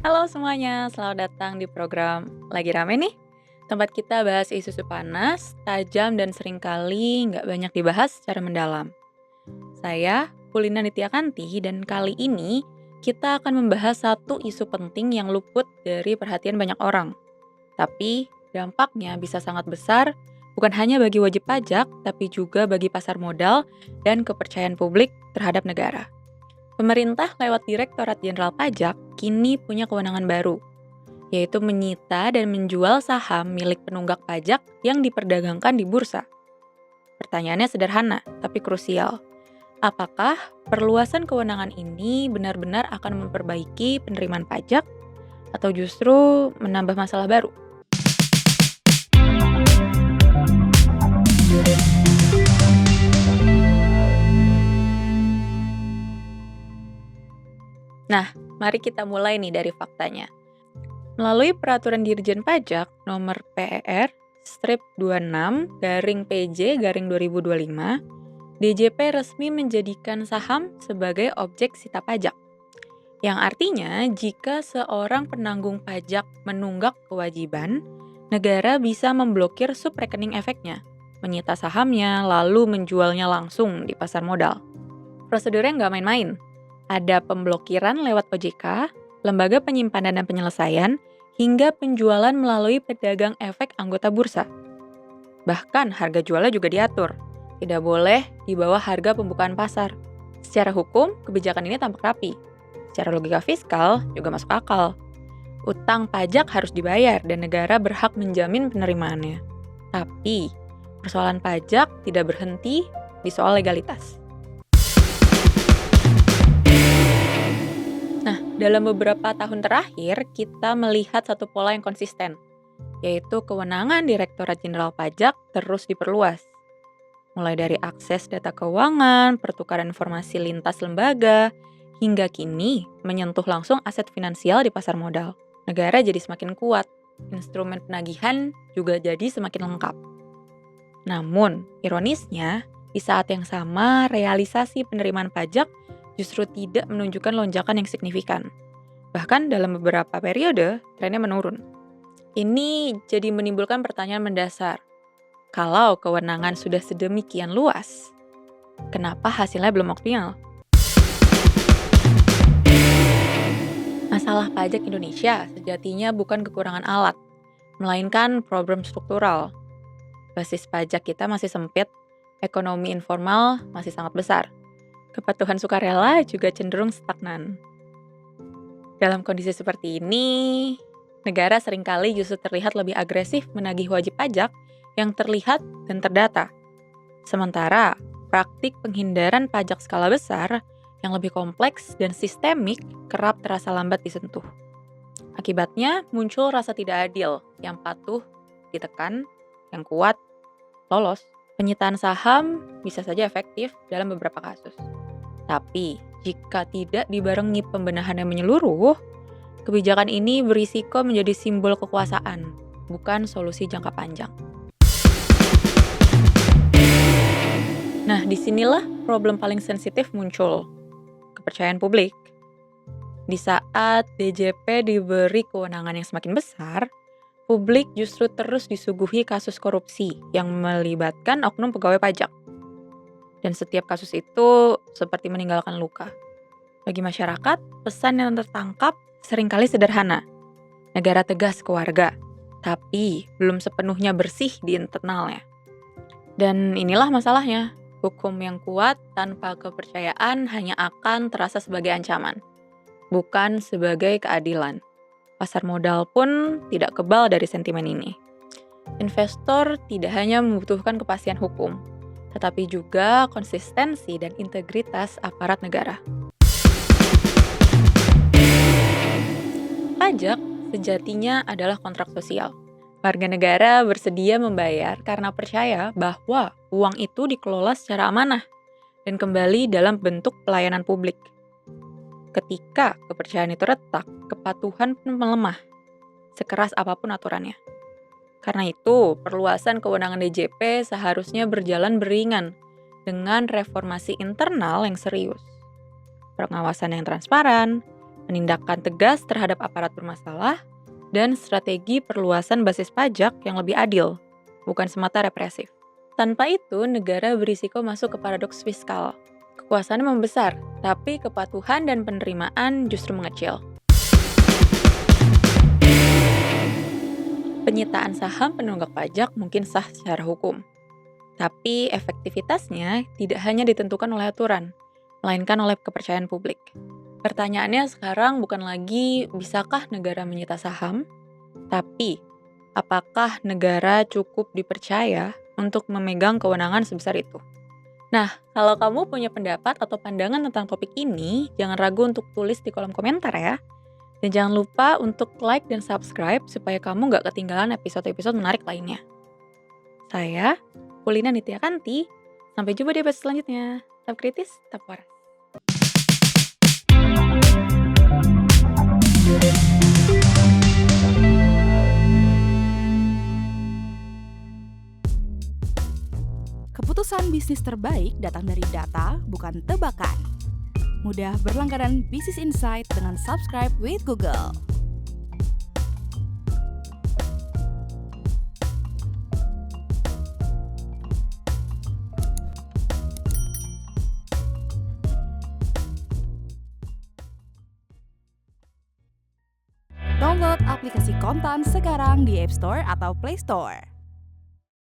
Halo semuanya, selamat datang di program Lagi Rame nih. Tempat kita bahas isu-isu panas, tajam, dan seringkali nggak banyak dibahas secara mendalam. Saya, Pulina Nityakanti, dan kali ini kita akan membahas satu isu penting yang luput dari perhatian banyak orang. Tapi dampaknya bisa sangat besar, bukan hanya bagi wajib pajak, tapi juga bagi pasar modal dan kepercayaan publik terhadap negara. Pemerintah lewat Direktorat Jenderal Pajak kini punya kewenangan baru, yaitu menyita dan menjual saham milik penunggak pajak yang diperdagangkan di bursa. Pertanyaannya sederhana, tapi krusial. Apakah perluasan kewenangan ini benar-benar akan memperbaiki penerimaan pajak atau justru menambah masalah baru? Nah, mari kita mulai nih dari faktanya. Melalui Peraturan Dirjen Pajak Nomor PER strip 26 garing PJ garing 2025, DJP resmi menjadikan saham sebagai objek sita pajak. Yang artinya, jika seorang penanggung pajak menunggak kewajiban, negara bisa memblokir subrekening efeknya, menyita sahamnya, lalu menjualnya langsung di pasar modal. Prosedurnya nggak main-main. Ada pemblokiran lewat OJK, lembaga penyimpanan dan penyelesaian, hingga penjualan melalui pedagang efek anggota bursa. Bahkan harga jualnya juga diatur. Tidak boleh di bawah harga pembukaan pasar. Secara hukum, kebijakan ini tampak rapi. Secara logika fiskal juga masuk akal. Utang pajak harus dibayar dan negara berhak menjamin penerimaannya. Tapi, persoalan pajak tidak berhenti di soal legalitas. Nah, dalam beberapa tahun terakhir, kita melihat satu pola yang konsisten, yaitu kewenangan Direktorat Jenderal Pajak terus diperluas. Mulai dari akses data keuangan, pertukaran informasi lintas lembaga, hingga kini menyentuh langsung aset finansial di pasar modal. Negara jadi semakin kuat, instrumen penagihan juga jadi semakin lengkap. Namun, ironisnya, di saat yang sama, realisasi penerimaan pajak justru tidak menunjukkan lonjakan yang signifikan. Bahkan dalam beberapa periode, trennya menurun. Ini jadi menimbulkan pertanyaan mendasar. Kalau kewenangan sudah sedemikian luas, kenapa hasilnya belum optimal? Masalah pajak Indonesia sejatinya bukan kekurangan alat, melainkan problem struktural. Basis pajak kita masih sempit, ekonomi informal masih sangat besar. Kepatuhan sukarela juga cenderung stagnan. Dalam kondisi seperti ini, negara seringkali justru terlihat lebih agresif menagih wajib pajak yang terlihat dan terdata. Sementara, praktik penghindaran pajak skala besar yang lebih kompleks dan sistemik kerap terasa lambat disentuh. Akibatnya, muncul rasa tidak adil, yang patuh ditekan, yang kuat lolos. Penyitaan saham bisa saja efektif dalam beberapa kasus. Tapi, jika tidak dibarengi pembenahan yang menyeluruh, kebijakan ini berisiko menjadi simbol kekuasaan, bukan solusi jangka panjang. Nah, disinilah problem paling sensitif muncul, kepercayaan publik. Di saat DJP diberi kewenangan yang semakin besar, publik justru terus disuguhi kasus korupsi yang melibatkan oknum pegawai pajak. Dan setiap kasus itu seperti meninggalkan luka. Bagi masyarakat, pesan yang tertangkap seringkali sederhana. Negara tegas ke warga, tapi belum sepenuhnya bersih di internalnya. Dan inilah masalahnya. Hukum yang kuat tanpa kepercayaan hanya akan terasa sebagai ancaman, bukan sebagai keadilan. Pasar modal pun tidak kebal dari sentimen ini. Investor tidak hanya membutuhkan kepastian hukum, tetapi juga konsistensi dan integritas aparat negara. Pajak sejatinya adalah kontrak sosial. Warga negara bersedia membayar karena percaya bahwa uang itu dikelola secara amanah dan kembali dalam bentuk pelayanan publik. Ketika kepercayaan itu retak, kepatuhan pun melemah, sekeras apapun aturannya. Karena itu, perluasan kewenangan DJP seharusnya berjalan beriringan dengan reformasi internal yang serius. Pengawasan yang transparan, penindakan tegas terhadap aparat bermasalah, dan strategi perluasan basis pajak yang lebih adil, bukan semata represif. Tanpa itu, negara berisiko masuk ke paradoks fiskal. Kekuasaan membesar, tapi kepatuhan dan penerimaan justru mengecil. Penyitaan saham penunggak pajak mungkin sah secara hukum, tapi efektivitasnya tidak hanya ditentukan oleh aturan, melainkan oleh kepercayaan publik. Pertanyaannya sekarang bukan lagi bisakah negara menyita saham, tapi apakah negara cukup dipercaya untuk memegang kewenangan sebesar itu? Nah, kalau kamu punya pendapat atau pandangan tentang topik ini, jangan ragu untuk tulis di kolom komentar ya. Dan jangan lupa untuk like dan subscribe supaya kamu nggak ketinggalan episode-episode menarik lainnya. Saya, Paulina Nityakanti. Sampai jumpa di episode selanjutnya. Tetap kritis, tetap waras. Keputusan bisnis terbaik datang dari data, bukan tebakan. Mudah berlangganan Business Insight dengan subscribe with Google. Download aplikasi Kontan sekarang di App Store atau Play Store.